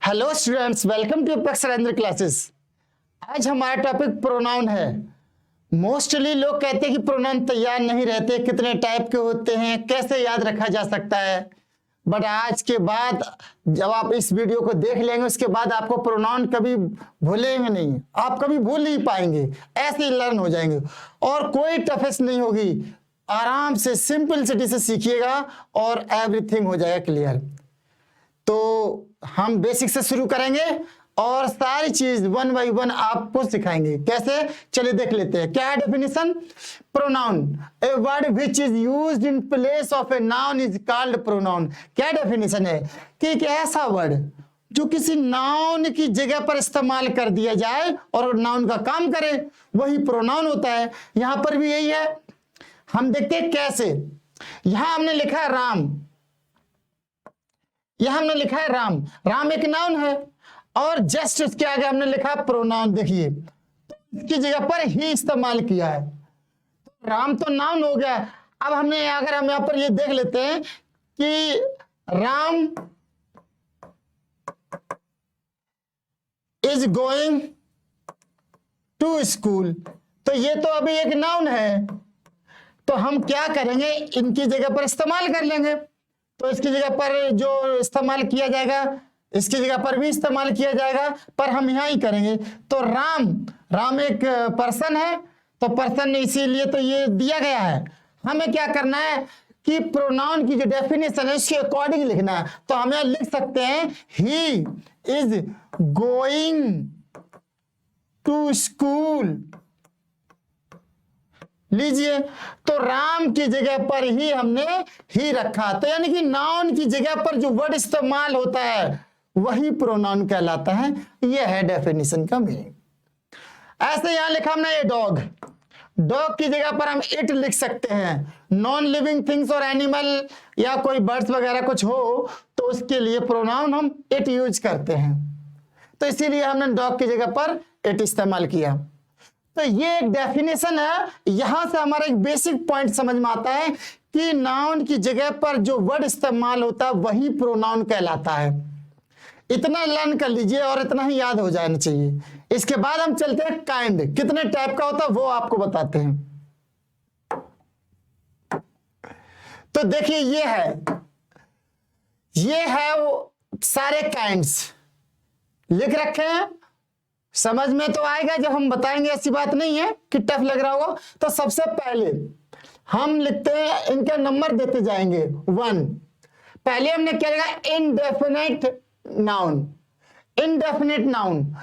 Hello students, welcome to Akshrendra classes. आज हमारा topic pronoun है। मोस्टली लोग कहते हैं कि प्रोनाउन तैयार नहीं रहते, कितने टाइप के होते हैं, कैसे याद रखा जा सकता है। बट आज के बाद जब आप इस वीडियो को देख लेंगे उसके बाद आपको प्रोनाउन कभी भूलेंगे नहीं, आप कभी भूल नहीं पाएंगे, ऐसे ही लर्न हो जाएंगे और कोई टफेस्ट नहीं होगी। आराम से सिंपल से सीखिएगा और एवरीथिंग हो जाएगा क्लियर। तो हम बेसिक से शुरू करेंगे और सारी चीज वन बाय वन आपको सिखाएंगे कैसे। चलिए देख लेते हैं क्या है definition. Pronoun, a word which is used in place of a noun is called pronoun. क्या डेफिनेशन है कि एक ऐसा वर्ड जो किसी नाउन की जगह पर इस्तेमाल कर दिया जाए और नाउन का काम करे, वही प्रोनाउन होता है। यहां पर भी यही है। हम देखते हैं कैसे। यहां हमने लिखा है राम, यहां हमने लिखा है राम। राम एक नाउन है और जस्ट उसके आगे हमने लिखा प्रोनाउन। देखिए इसकी जगह पर ही इस्तेमाल किया है। राम तो नाउन हो गया। अब हमने अगर हम यहां पर ये देख लेते हैं कि Ram is going to school, तो ये तो अभी एक नाउन है, तो हम क्या करेंगे, इनकी जगह पर इस्तेमाल कर लेंगे। तो इसकी जगह पर जो इस्तेमाल किया जाएगा इसकी जगह पर भी इस्तेमाल किया जाएगा, पर हम यहां ही करेंगे। तो राम, राम एक पर्सन है, तो पर्सन इसीलिए तो ये दिया गया है। हमें क्या करना है कि प्रोनाउन की जो डेफिनेशन है उसके अकॉर्डिंग लिखना है। तो हम यहां लिख सकते हैं he is going to school. लीजिए, तो राम की जगह पर ही हमने ही रखा, तो यानी कि नाउन की जगह पर जो वर्ड इस्तेमाल होता है वही प्रोनाउन कहलाता है। यह है डेफिनेशन का मीनिंग। ऐसे यहां लिखा हमने ये डॉग, डॉग की जगह पर हम इट लिख सकते हैं। नॉन लिविंग थिंग्स और एनिमल या कोई बर्ड्स वगैरह कुछ हो तो उसके लिए प्रोनाउन हम इट यूज करते हैं, तो इसीलिए हमने डॉग की जगह पर इट इस्तेमाल किया। तो ये एक डेफिनेशन है। यहां से हमारा एक बेसिक पॉइंट समझ में आता है कि नाउन की जगह पर जो वर्ड इस्तेमाल होता है वही प्रोनाउन कहलाता है। इतना लर्न कर लीजिए और इतना ही याद हो जाना चाहिए। इसके बाद हम चलते हैं काइंड, कितने टाइप का होता है वो आपको बताते हैं। तो देखिए ये है वो सारे काइंड्स लिख रखे हैं। समझ में तो आएगा जब हम बताएंगे, ऐसी बात नहीं है कि टफ लग रहा होगा। तो सबसे पहले हम लिखते हैं, इनके नंबर देते जाएंगे 1। पहले हमने क्या लिखा, इनडेफिनेट नाउन। इनडेफिनेट नाउन,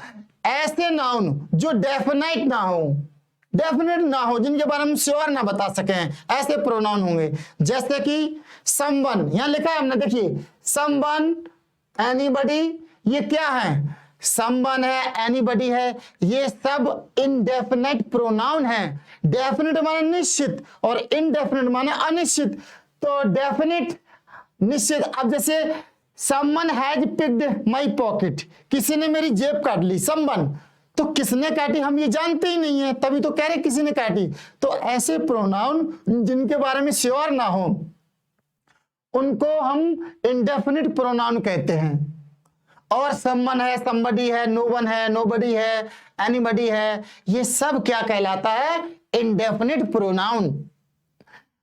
ऐसे नाउन जो डेफिनेट ना हो, डेफिनेट ना हो, जिनके बारे में श्योर ना बता सकें, ऐसे प्रोनाउन होंगे। जैसे कि समवन, यहां लिखा है हमने, देखिए समवन, एनीबॉडी, ये क्या है, समवन है, एनीबॉडी है, ये सब इनडेफिनेट प्रोनाउन है। डेफिनेट माने निश्चित और इनडेफिनेट माने अनिश्चित। तो डेफिनेट निश्चित। अब जैसे someone has picked my pocket, किसी ने मेरी जेब काट ली। समवन, तो किसने काटी हम ये जानते ही नहीं है, तभी तो कह रहे किसी ने काटी। तो ऐसे प्रोनाउन जिनके बारे में श्योर ना हो उनको हम इनडेफिनेट प्रोनाउन कहते हैं। और समवन है, समबडी है, नो वन है, नोबडी है, एनीबडी है, ये सब क्या कहलाता है, इनडेफिनेट प्रोनाउन।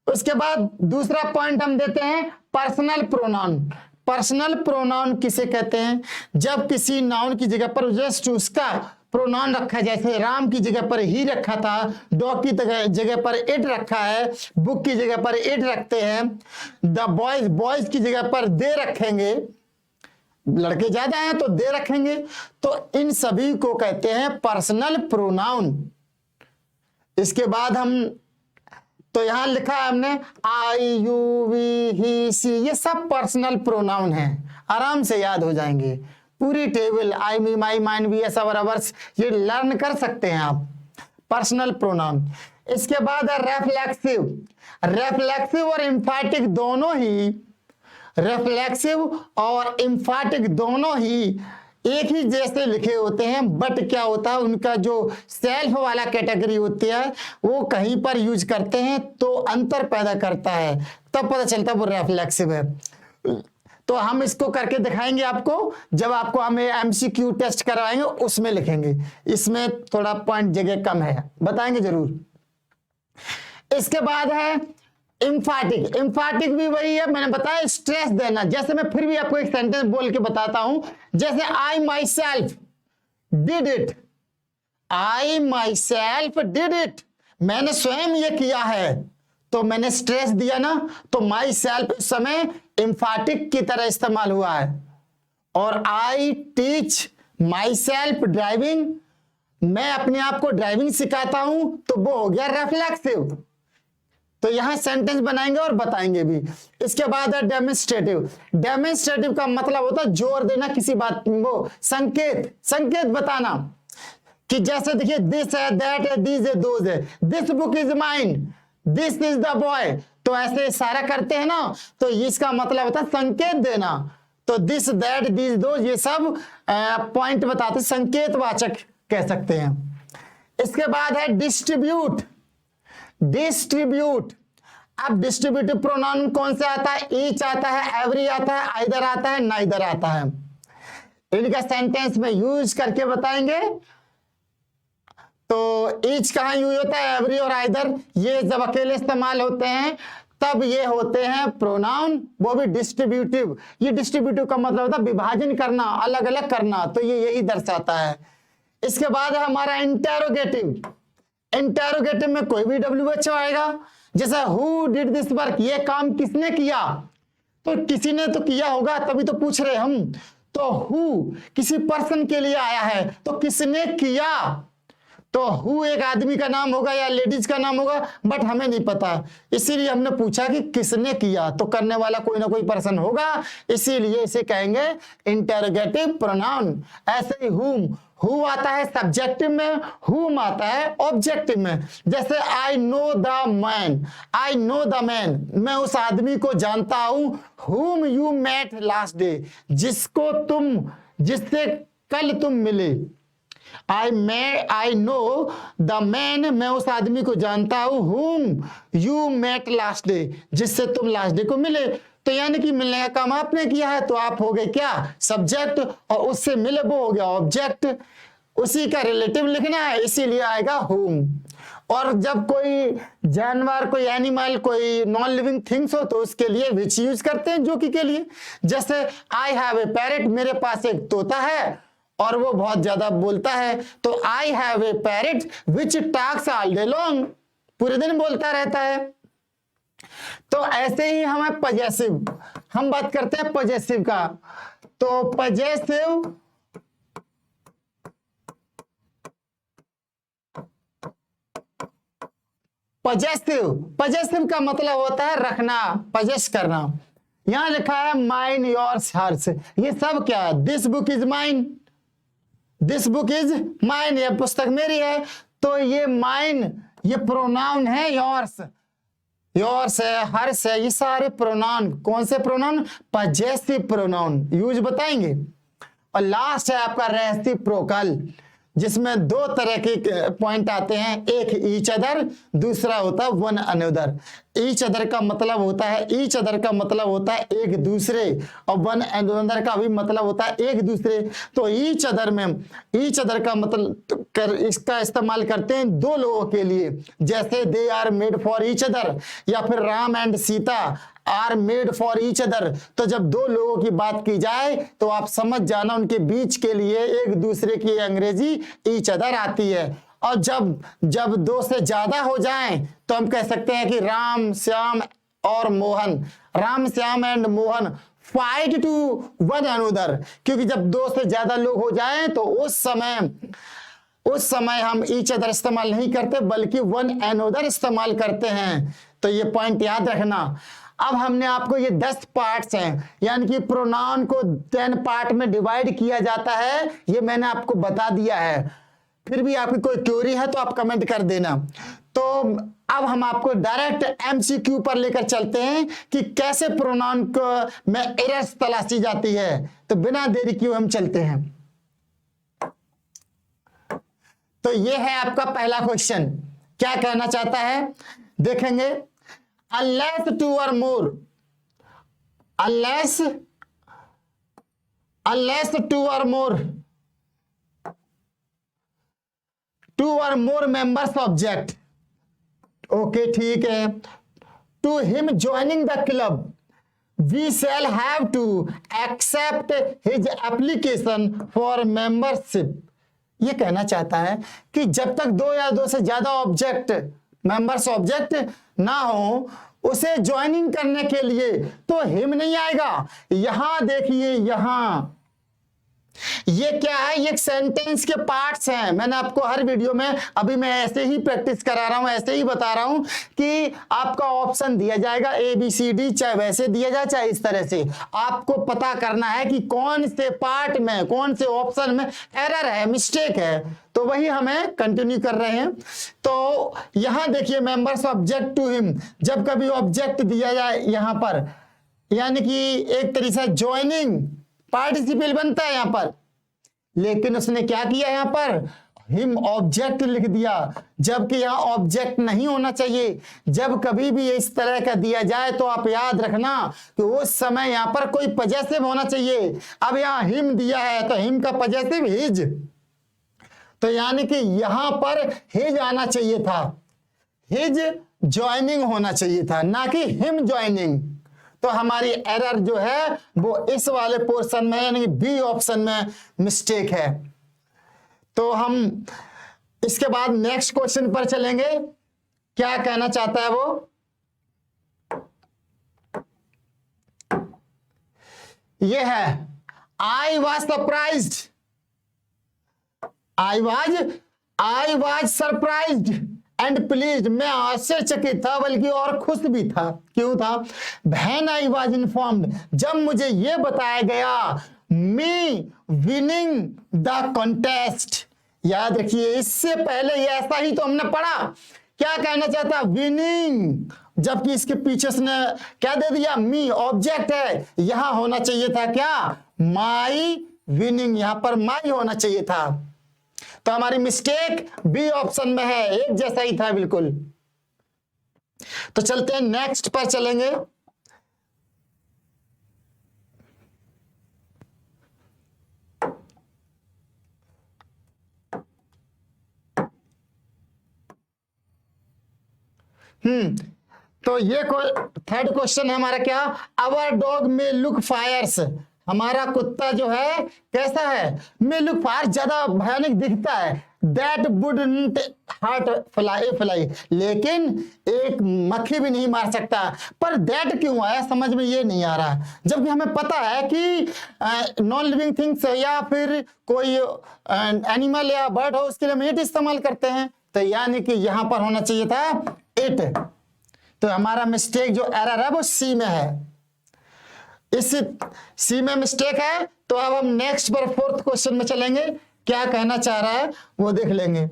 उसके बाद दूसरा पॉइंट हम देते हैं पर्सनल प्रोनाउन। पर्सनल प्रोनाउन किसे कहते हैं, जब किसी नाउन की जगह पर जस्ट उसका प्रोनाउन रखा, जैसे राम की जगह पर ही रखा था, डॉग की जगह पर इट रखा है, बुक की जगह पर इट रखते हैं, द बॉयज, बॉयज की जगह पर दे रखेंगे, लड़के ज्यादा हैं तो दे रखेंगे। तो इन सभी को कहते हैं पर्सनल प्रोनाउन। इसके बाद हम, तो यहां लिखा है हमने आई, यू, वी, ही, सी, ये सब पर्सनल प्रोनाउन है। आराम से याद हो जाएंगे। पूरी table I, me, my, mine, we, us, our, ours, ये लर्न कर सकते हैं आप, पर्सनल प्रोनाउन। इसके बाद है रेफ्लेक्सिव। रेफ्लेक्सिव और एम्फैटिक दोनों ही, रेफ्लेक्सिव और एम्फैटिक दोनों ही एक ही जैसे लिखे होते हैं, बट क्या होता है उनका जो सेल्फ वाला कैटेगरी होती है वो कहीं पर यूज करते हैं तो अंतर पैदा करता है, तब पता चलता है वो रेफ्लेक्सिव है। तो हम इसको करके दिखाएंगे आपको, जब आपको हमें एमसीक्यू टेस्ट करवाएंगे उसमें लिखेंगे, इसमें थोड़ा पॉइंट जगह कम है, बताएंगे जरूर। इसके बाद है इम्फाटिक। इम्फाटिक भी वही है, मैंने बताया स्ट्रेस देना। जैसे मैं फिर भी आपको एक सेंटेंस बोल के बताता हूं, जैसे I myself did it, I myself did it, मैंने स्वयं ये किया है, तो मैंने स्ट्रेस दिया ना, तो माई सेल्फ इस समय इम्फाटिक की तरह इस्तेमाल हुआ है। और I teach my self driving, मैं अपने आप को ड्राइविंग सिखाता हूं, तो वो हो गया रिफ्लेक्सिव। तो यहां सेंटेंस बनाएंगे और बताएंगे भी। इसके बाद है डेमोन्स्ट्रेटिव। डेमोन्स्ट्रेटिव का मतलब होता है जोर देना किसी बात, वो संकेत, संकेत बताना, कि जैसे देखिए दिस है, दैट है, दिस है, दोज है, this book is mine, this is the boy, तो ऐसे इशारा करते हैं ना, तो इसका मतलब होता है संकेत देना। तो दिस, दैट, दिस, दोज, ये सब पॉइंट बताते, संकेतवाचक कह सकते हैं। इसके बाद है डिस्ट्रीब्यूट। डिस्ट्रीब्यूट, अब डिस्ट्रीब्यूटिव प्रोनाउन कौन से आता है? ईच आता है, एवरी आता है, आइदर आता है, नाइदर आता है। इनका सेंटेंस में यूज करके बताएंगे। तो ईच कहां यूज होता है? एवरी और आइदर, ये जब अकेले इस्तेमाल होते हैं तब ये होते हैं प्रोनाउन, वो भी डिस्ट्रीब्यूटिव। ये डिस्ट्रीब्यूटिव का मतलब होता है विभाजन करना, अलग अलग करना, तो ये यही दर्शाता है। इसके बाद है हमारा इंटेरोगेटिव। इंटेरोगेटिव में कोई भी WHO आएगा, जैसे हु डिड दिस वर्क, ये काम किसने किया, तो किसी ने तो किया होगा, तभी तो पूछ रहे हम। तो हु किसी पर्सन के लिए आया है, तो किसने किया, तो हु एक आदमी का नाम होगा या लेडीज का नाम होगा, बट हमें नहीं पता, इसीलिए हमने पूछा कि किसने किया, तो करने वाला कोई ना कोई पर्सन होगा, इसीलिए इसे कहेंगे इंटेरोगेटिव प्रोनाउन। ऐसे ही हु आता है सब्जेक्टिव में, हुम आता है ऑब्जेक्टिव में। जैसे I know the man, I know the man, मैं उस आदमी को जानता हूं, whom you met last day, जिससे कल तुम मिले। आई नो द मैन, मैं उस आदमी को जानता हूं, whom you met last day, जिससे तुम लास्ट डे को मिले। तो यानी कि मिलने का काम आपने किया है, तो आप हो गए क्या? सब्जेक्ट, और उससे मिले वो हो गया ऑब्जेक्ट। उसी का रिलेटिव लिखना है, इसीलिए आएगा हुम। और जब कोई जानवर, कोई एनिमल, कोई नॉन लिविंग थिंग्स हो, तो उसके लिए विच यूज करते हैं, जो कि के लिए। जैसे आई हैव ए पैरेट, मेरे पास एक तोता है और वो बहुत ज्यादा बोलता है, तो I have a parrot which talks all day long, पूरे दिन बोलता रहता है। तो ऐसे ही हमें पजेसिव, हम बात करते हैं पजेसिव का। तो पजेसिव पजेसिव का मतलब होता है रखना, पजेस करना। यहां लिखा है माइन, योर्स, हर्स, ये सब क्या है? This book is mine, this book is mine, ये पुस्तक मेरी है, तो ये माइन ये प्रोनाउन है, योर्स, योर्स है, हर्स है, ये सारे प्रोनाउन। कौन से प्रोनाउन? पजेसिव प्रोनाउन यूज बताएंगे। और लास्ट है आपका रेसिप्रोकल, जिसमें दो तरह के पॉइंट आते हैं, एक ईच अदर, दूसरा होता है वन अनदर। ईच अदर का मतलब होता है, ईच अदर का मतलब होता है एक दूसरे, और वन अनदर का भी मतलब होता है एक दूसरे। तो ईच अदर में, ईच अदर का मतलब इसका इस्तेमाल करते हैं दो लोगों के लिए, जैसे they are made for each other, या फिर Ram and Sita are made for each other. तो जब दो लोगों की बात की जाए तो आप समझ जाना उनके बीच के लिए एक दूसरे की अंग्रेजी ईच अदर आती है। और जब दो से ज्यादा हो जाएं तो हम कह सकते हैं कि राम, श्याम और Mohan, Ram, Shyam and Mohan fight to one another. क्योंकि जब दो से ज्यादा लोग हो जाएं तो उस समय हम ईच अदर इस्तेमाल नहीं करते, बल्कि वन अनदर इस्तेमाल करते हैं। तो ये पॉइंट याद रखना। अब हमने आपको ये 10 पार्ट्स हैं, यानी कि प्रोनाउन को 10 पार्ट में डिवाइड किया जाता है, ये मैंने आपको बता दिया है। फिर भी आपकी कोई क्वेरी है तो आप कमेंट कर देना। तो अब हम आपको डायरेक्ट MCQ पर लेकर चलते हैं कि कैसे प्रोनाउन को में एरर्स तलाशी जाती है। तो बिना देरी किए हम चलते हैं। तो ये है आपका पहला क्वेश्चन, क्या कहना चाहता है देखेंगे। unless two or more, unless unless two or more members object, okay ठीक है, to him joining the club we shall have to accept his application for membership. ये कहना चाहता है कि जब तक दो या दो से ज्यादा ऑब्जेक्ट मेंबर्स ऑब्जेक्ट ना हो उसे ज्वाइनिंग करने के लिए तो हिम नहीं आएगा। यहां देखिए, यहां ये क्या है, ये सेंटेंस के पार्ट्स हैं। मैंने आपको हर वीडियो में अभी मैं ऐसे ही प्रैक्टिस करा रहा हूं, ऐसे ही बता रहा हूं कि आपका ऑप्शन दिया जाएगा ए बी सी डी, चाहे वैसे दिया जाए चाहे इस तरह से। आपको पता करना है कि कौन से पार्ट में, कौन से ऑप्शन में एरर है, मिस्टेक है, तो वही हमें कंटिन्यू कर रहे हैं। तो यहां देखिए, मेंबर्स ऑब्जेक्ट टू हिम, जब कभी ऑब्जेक्ट दिया जाए यहां पर, यानी कि एक तरीके से ज्वाइनिंग पार्टिसिपल बनता है यहां पर, लेकिन उसने क्या किया, यहां पर हिम ऑब्जेक्ट लिख दिया, जबकि यहां ऑब्जेक्ट नहीं होना चाहिए। जब कभी भी इस तरह का दिया जाए तो आप याद रखना कि उस समय यहां पर कोई पजेसिव होना चाहिए। अब यहां हिम दिया है तो हिम का पजेसिव हिज, तो यानी कि यहां पर हिज आना चाहिए था, हिज ज्वाइनिंग होना चाहिए था, ना कि हिम ज्वाइनिंग। तो हमारी एरर जो है वो इस वाले पोर्शन में, यानी बी ऑप्शन में मिस्टेक है। तो हम इसके बाद नेक्स्ट क्वेश्चन पर चलेंगे। क्या कहना चाहता है वो, ये है I was surprised, I was surprised and please, मैं आश्चर्यचकित था बल्कि और खुश भी था। क्यों था, व्हेन आई वाज इन्फॉर्म्ड, जब मुझे यह बताया गया, मी विनिंग द कॉन्टेस्ट। याद रखिए, इससे पहले ये ऐसा ही तो हमने पढ़ा। क्या कहना चाहता, विनिंग, जबकि इसके पीछे उसने क्या दे दिया, मी ऑब्जेक्ट है, यहां होना चाहिए था क्या, माई विनिंग, यहां पर माई होना चाहिए था। तो हमारी मिस्टेक बी ऑप्शन में है, एक जैसा ही था बिल्कुल। तो चलते हैं नेक्स्ट पर चलेंगे। तो ये थर्ड क्वेश्चन है हमारा, क्या, अवर डॉग में लुक फायर्स, हमारा कुत्ता जो है कैसा है, में लुक फायर, ज्यादा भयानक दिखता है, दैट वुडंट हर्ट फ्लाई, लेकिन एक मक्खी भी नहीं मार सकता। पर दैट क्यों आया समझ में ये नहीं आ रहा, जबकि हमें पता है कि नॉन लिविंग थिंग्स या फिर कोई एनिमल या बर्ड हो उसके लिए हम इट इस्तेमाल करते हैं। तो यानी कि यहां पर होना चाहिए था इट। तो हमारा मिस्टेक जो एरर है वो सी में है, इस सी में मिस्टेक है। तो अब हम नेक्स्ट पर फोर्थ क्वेश्चन में चलेंगे। क्या कहना चाह रहा है वो देख लेंगे।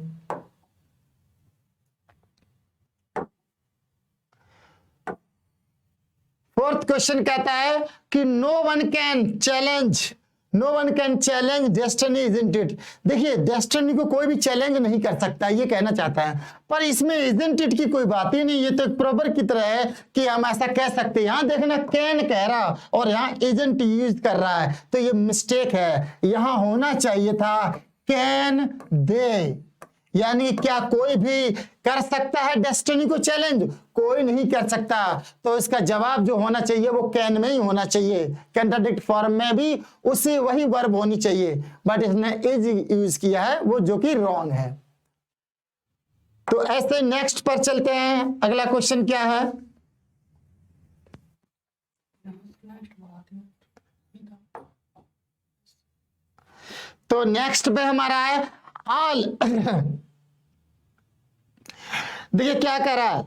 फोर्थ क्वेश्चन कहता है कि no one can challenge destiny isn't it. देखिए, डेस्टिनी को कोई भी चैलेंज नहीं कर सकता, ये कहना चाहता है, पर इसमें इजंट इट की कोई बात ही नहीं। ये तो एक प्रोवर्ब की तरह है कि हम ऐसा कह सकते हैं। यहां देखना, कैन कह रहा और यहां इजंट यूज कर रहा है, तो ये मिस्टेक है। यहां होना चाहिए था कैन दे, यानी क्या कोई भी कर सकता है डेस्टिनी को चैलेंज, कोई नहीं कर सकता। तो इसका जवाब जो होना चाहिए वो कैन में ही होना चाहिए। कंट्राडिक्ट फॉर्म में भी उसी वही वर्ब होनी चाहिए, बट इसने इज यूज किया है, वो जो कि रॉन्ग है। तो ऐसे नेक्स्ट पर चलते हैं। अगला क्वेश्चन क्या है, तो नेक्स्ट पे हमारा है ऑल। देखिए क्या कह रहा है,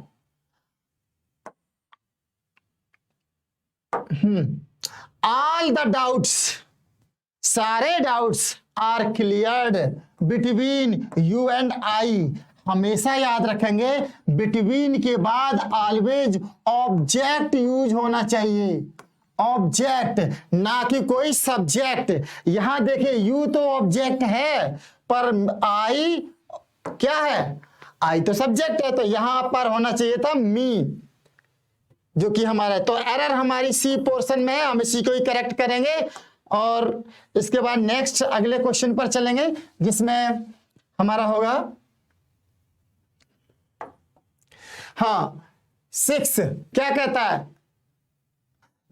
ऑल द डाउट्स, सारे doubts are cleared between you and I. हमेशा याद रखेंगे, बिटवीन के बाद ऑलवेज ऑब्जेक्ट यूज होना चाहिए, ऑब्जेक्ट, ना कि कोई सब्जेक्ट। यहां देखिए, यू तो ऑब्जेक्ट है, पर आई क्या है, आई तो सब्जेक्ट है, तो यहां पर होना चाहिए था मी, जो कि हमारा है। तो एरर हमारी सी पोर्शन में है, हम इसी को ही करेक्ट करेंगे। और इसके बाद नेक्स्ट अगले क्वेश्चन पर चलेंगे जिसमें हमारा होगा हाँ 6 क्या कहता है,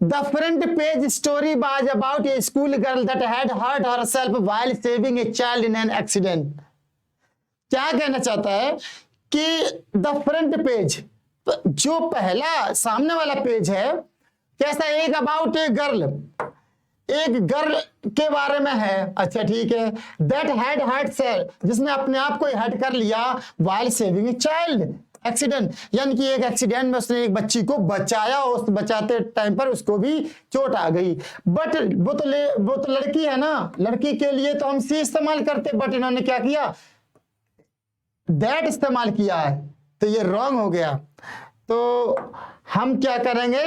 the front page story was about a school girl that had hurt herself while saving a child in an accident. क्या कहना चाहता है कि द फ्रंट पेज, जो पहला सामने वाला पेज है कैसा, एक अबाउट ए गर्ल, एक गर्ल के बारे में है। अच्छा ठीक है, दैट हैड हर्ट सेल्फ, जिसने अपने आप को हर्ट कर लिया, while saving a child accident, यानी कि एक एक्सीडेंट में उसने एक बच्ची को बचाया, उस बचाते टाइम पर उसको भी चोट आ गई। बट वो तो लड़की है ना, लड़की के लिए तो हम सी इस्तेमाल करते, बट इन्होंने क्या किया, दैट इस्तेमाल किया है, तो ये रॉन्ग हो गया। तो हम क्या करेंगे,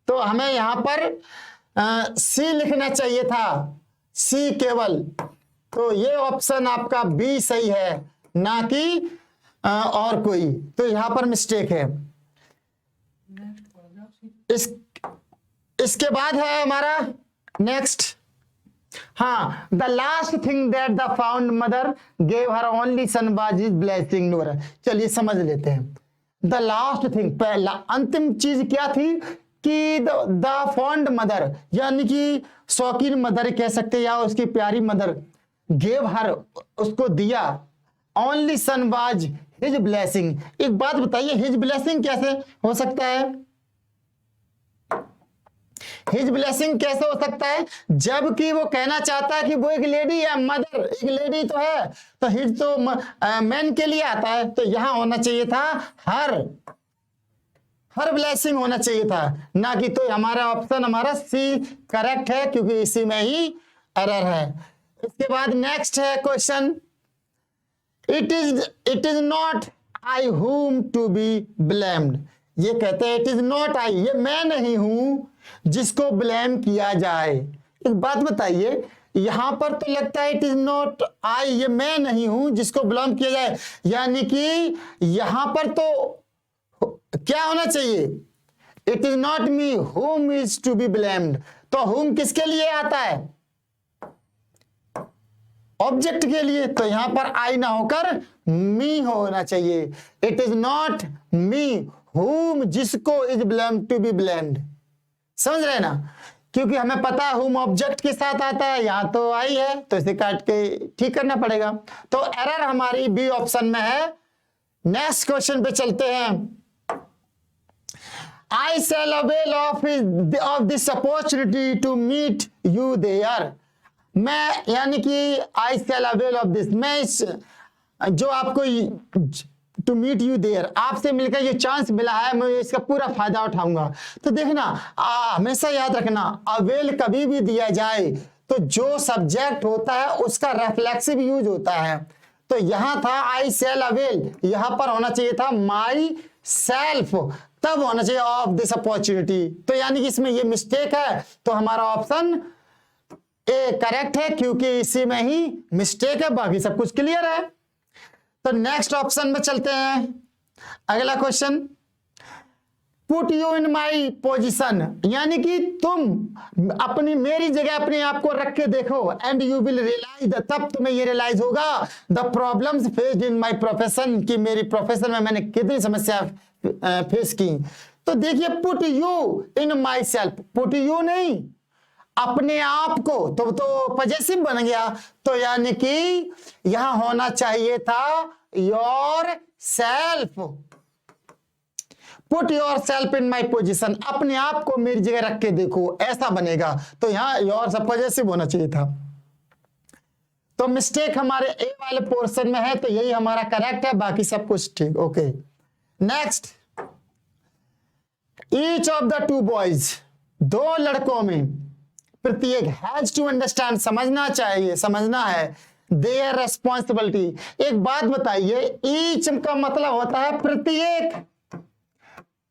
तो हमें यहां पर सी लिखना चाहिए था, सी केवल। तो ये ऑप्शन आपका बी सही है, ना कि और कोई, तो यहां पर मिस्टेक है। इसके बाद है हमारा नेक्स्ट, हाँ, the last thing that the found mother gave her only son was his blessing नूर। चलिए समझ लेते हैं, द लास्ट थिंग, पहला अंतिम चीज क्या थी कि द फॉन्ड मदर, यानी कि शौकीन मदर कह सकते हैं, या उसकी प्यारी मदर, गेव हर, उसको दिया, only son was his blessing. एक बात बताइए, हिज ब्लेसिंग कैसे हो सकता है, हिज ब्लेसिंग कैसे हो सकता है, जबकि वो कहना चाहता है कि वो एक लेडी है, मदर एक लेडी तो है, तो हिज तो मैन के लिए आता है, तो यहां होना चाहिए था हर ब्लेसिंग होना चाहिए था, ना कि, तो हमारा ऑप्शन हमारा सी करेक्ट है, क्योंकि इसी में ही एरर है। इसके बाद नेक्स्ट है question, it is not I whom to be blamed. ये कहते हैं इट इज नॉट आई, ये मैं नहीं हूं जिसको ब्लेम किया जाए। एक बात बताइए, यहां पर तो लगता है इट इज नॉट आई, ये मैं नहीं हूं जिसको ब्लेम किया जाए, यानी कि यहां पर तो क्या होना चाहिए, इट इज नॉट मी हुम इज टू बी ब्लेम्ड। तो हुम किसके लिए आता है, ऑब्जेक्ट के लिए, तो यहां पर आई ना होकर मी होना चाहिए। It is not me whom जिसको is blame to be blamed, समझ रहे ना, क्योंकि हमें पता है हुम ऑब्जेक्ट के साथ आता है, यहां तो आई है, तो इसे काट के ठीक करना पड़ेगा। तो एरर हमारी बी ऑप्शन में है। नेक्स्ट क्वेश्चन पे चलते हैं, I shall avail of this opportunity to meet you there। मैं, यानी कि I shall avail of this, मैं इस जो आपको टू मीट यू देयर, आपसे मिलकर ये चांस मिला है, मैं इसका पूरा फायदा उठाऊंगा। तो देखना, हमेशा याद रखना, अवेल कभी भी दिया जाए तो जो सब्जेक्ट होता है उसका रिफ्लेक्सिव यूज होता है। तो यहां था आई शैल अवेल, यहां पर होना चाहिए था माई सेल्फ, तब होना चाहिए ऑफ दिस अपॉर्चुनिटी। तो यानी कि इसमें ये मिस्टेक है, तो हमारा ऑप्शन ए करेक्ट है, क्योंकि इसी में ही मिस्टेक है, बाकी सब कुछ क्लियर है। तो नेक्स्ट ऑप्शन में चलते हैं, अगला question, put you in my position, यानी कि तुम अपनी मेरी जगह अपने आप को रख के देखो, एंड यू विल रियलाइज, तब तुम्हें ये रियलाइज होगा, the problems faced in my profession, कि मेरी प्रोफेशन में मैंने कितनी समस्या फेस की। तो देखिए, put you in my self, put you नहीं, अपने आप को, तो पजेसिव बन गया, तो यानी कि यहां होना चाहिए था your self, put your self in my position, अपने आप को मेरी जगह रख के देखो, ऐसा बनेगा। तो यहां योर सब पजेसिव होना चाहिए था। तो मिस्टेक हमारे ए वाले पोर्शन में है, तो यही हमारा करेक्ट है, बाकी सब कुछ ठीक। Okay, next, each of the two boys, दो लड़कों में प्रत्येक, हैज टू अंडरस्टैंड, समझना चाहिए, समझना है, देयर रेस्पॉन्सिबिलिटी। एक बात बताइए, ईच का मतलब होता है प्रत्येक,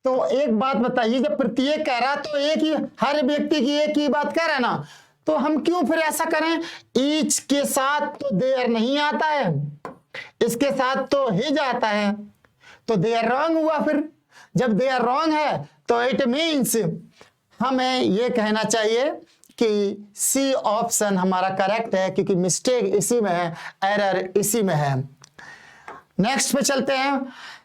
तो एक बात बताइए, जब प्रत्येक कह रहा तो एक ही, हर व्यक्ति की एक ही बात कह रहा है ना, तो हम क्यों फिर ऐसा करें, ईच के साथ तो देयर नहीं आता है, इसके साथ तो हिज आता है, तो देयर रॉन्ग हुआ। फिर जब देयर रॉन्ग है तो इट मीन्स हमें ये कहना चाहिए कि सी ऑप्शन हमारा करेक्ट है, क्योंकि मिस्टेक इसी में है, एरर इसी में है। नेक्स्ट पे चलते हैं।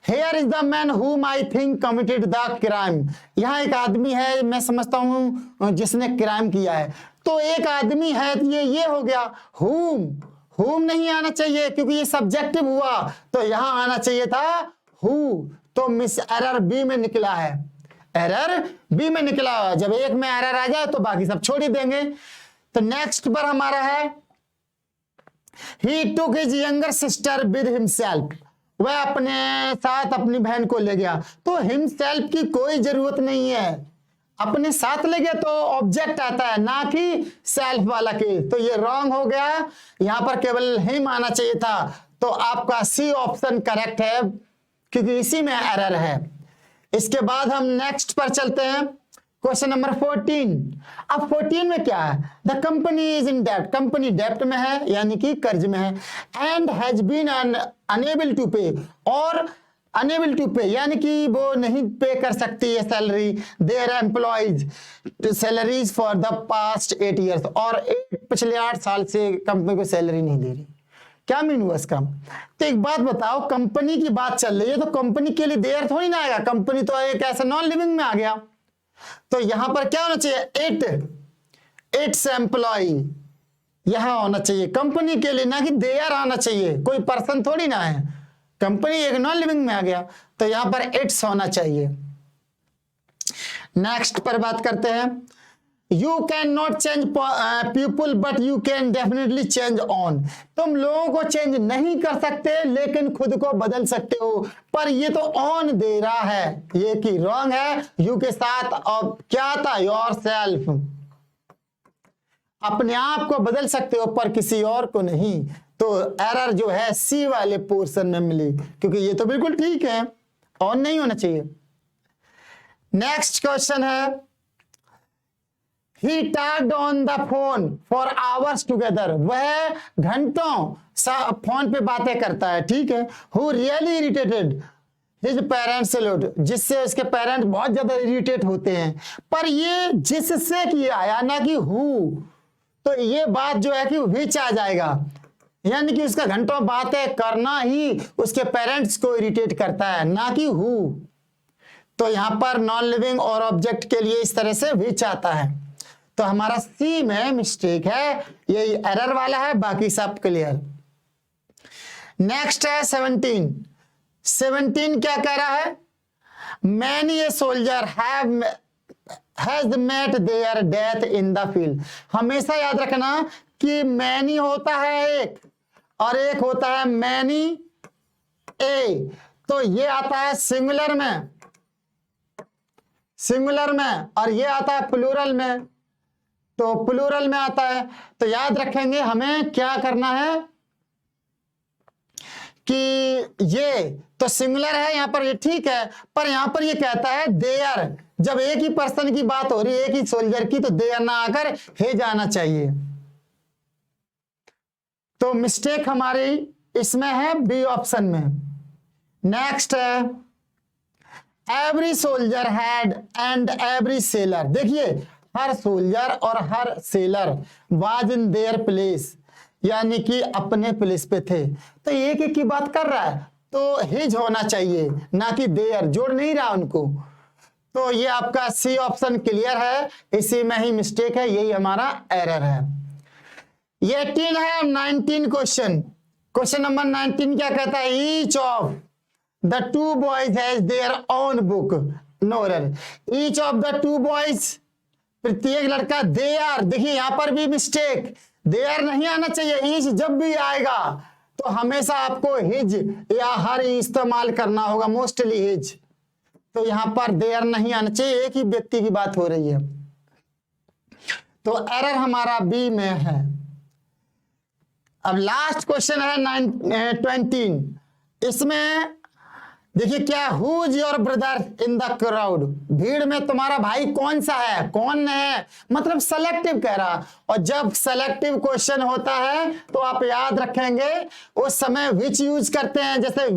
हेयर इज द मैन हुम I think committed the crime. यहाँ एक आदमी है, मैं समझता हूं जिसने क्राइम किया है। तो एक आदमी है, ये हो गया हुम नहीं आना चाहिए क्योंकि ये सब्जेक्टिव हुआ, तो यहां आना चाहिए था हु। तो मिस एरर बी में निकला है, एरर बी में निकला। जब एक में एरर आ जाए तो बाकी सब छोड़ ही देंगे। तो नेक्स्ट पर हमारा है He took his younger sister with himself। वह अपने साथ अपनी बहन को ले गया। तो himself की कोई जरूरत नहीं है, अपने साथ ले गया तो ऑब्जेक्ट आता है, ना कि सेल्फ वाला के। तो ये रॉन्ग हो गया, यहां पर केवल हिम आना चाहिए था। तो आपका सी ऑप्शन करेक्ट है क्योंकि इसी में एरर है। इसके बाद हम नेक्स्ट पर चलते हैं, क्वेश्चन नंबर 14। अब 14 में क्या है? द कंपनी इज इन डेब्ट, कंपनी डेब्ट में है यानी कि कर्ज में है। And has been unable to pay, और अनएबल टू पे यानी कि वो नहीं पे कर सकती है salary their employees salaries for the past 8 years, और पिछले 8 साल से कंपनी को सैलरी नहीं दे रही। क्या मीन हुआ इसका? तो एक बात बताओ, कंपनी की बात चल रही है तो कंपनी के लिए देयर थोड़ी ना आएगा, कंपनी तो एक ऐसा नॉन लिविंग में आ गया। तो यहां पर क्या होना चाहिए? इट्स एम्प्लॉय यहां होना चाहिए कंपनी के लिए, ना कि देयर आना चाहिए। कोई पर्सन थोड़ी ना है, कंपनी एक नॉन लिविंग में आ गया, तो यहां पर इट्स होना चाहिए। नेक्स्ट पर बात करते हैं। You can not change people but you can definitely change on. तुम लोगों को चेंज नहीं कर सकते लेकिन खुद को बदल सकते हो। पर ये तो ऑन दे रहा है, ये की रॉन्ग है। यू के साथ और क्या था? Your self. अपने आप को बदल सकते हो पर किसी और को नहीं। तो एरर जो है सी वाले पोर्शन में मिली, क्योंकि ये तो बिल्कुल ठीक है, ऑन नहीं होना चाहिए। नेक्स्ट क्वेश्चन है, He talked on the phone for hours together। वह घंटों फोन पे बातें करता है, ठीक है। Who really irritated his parents a lot, जिससे उसके पेरेंट्स बहुत ज्यादा इरिटेट होते हैं। पर ये जिससे किया आया ना कि who, तो ये बात जो है कि which आ जाएगा, यानी कि उसका घंटों बातें करना ही उसके पेरेंट्स को इरिटेट करता है, ना कि who। तो यहां पर नॉन लिविंग और ऑब्जेक्ट के लिए इस तरह से which आता है। तो हमारा सी में मिस्टेक है, ये एरर वाला है, बाकी सब क्लियर। नेक्स्ट है 17। 17 क्या कह रहा है? Many a soldier has met their death in the field. हमेशा याद रखना कि मैनी होता है एक, और एक होता है मैनी ए। तो ये आता है सिंगुलर में, और ये आता है प्लूरल में। तो प्लूरल में आता है, तो याद रखेंगे हमें क्या करना है कि ये तो सिंगुलर है यहां पर, ये ठीक है। पर यहां पर ये कहता है देयर, जब एक ही पर्सन की बात हो रही है, एक ही सोल्जर की, तो देयर ना आकर हे जाना चाहिए। तो मिस्टेक हमारी इसमें है बी ऑप्शन में। नेक्स्ट है every soldier had and every sailor. देखिए हर सोल्जर और हर sailor was in their place, यानी कि अपने प्लेस पे थे। तो एक एक की बात कर रहा है, तो हिज होना चाहिए, ना कि देयर, जोड़ नहीं रहा उनको। तो ये आपका सी ऑप्शन क्लियर है, इसी में ही मिस्टेक है, यही हमारा एरर है। ये 18 है। 19 क्वेश्चन नंबर 19 क्या कहता है? Each of the two boys has their own book. No error. Each of the two boys, प्रत्येक लड़का, दे आर, देखिए यहां पर भी मिस्टेक, दे आर नहीं आना चाहिए। हिज जब भी आएगा तो हमेशा आपको हिज या हर इस्तेमाल करना होगा, मोस्टली हिज। तो यहां पर दे आर नहीं आना चाहिए, एक ही व्यक्ति की बात हो रही है। तो एरर हमारा बी में है। अब लास्ट क्वेश्चन है 20। इसमें देखिए क्या, who is your brother in the crowd. भीड़ में तुम्हारा भाई कौन सा है, कौन है, मतलब सेलेक्टिव कह रहा। और जब सेलेक्टिव क्वेश्चन होता है तो आप याद रखेंगे उस समय विच यूज करते हैं, जैसे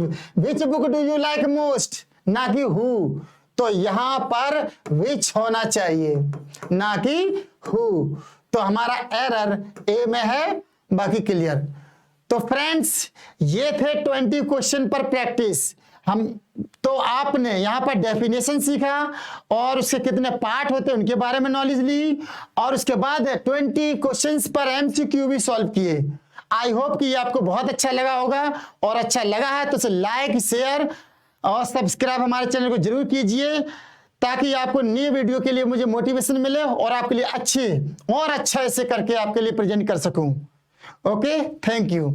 which book do you like most, ना कि हु। तो यहां पर विच होना चाहिए, ना कि हु। तो हमारा एरर ए में है, बाकी क्लियर। तो फ्रेंड्स ये थे 20 क्वेश्चन पर प्रैक्टिस। हम तो आपने यहां पर डेफिनेशन सीखा और उसके कितने पार्ट होते हैं उनके बारे में नॉलेज ली, और उसके बाद 20 क्वेश्चंस पर एमसीक्यू भी सॉल्व किए। आई होप कि ये आपको बहुत अच्छा लगा होगा, और अच्छा लगा है तो लाइक, शेयर और सब्सक्राइब हमारे चैनल को जरूर कीजिए, ताकि आपको नई वीडियो के लिए मुझे मोटिवेशन मिले और आपके लिए अच्छे और अच्छा ऐसे करके आपके लिए प्रेजेंट कर सकूं। Okay, thank you.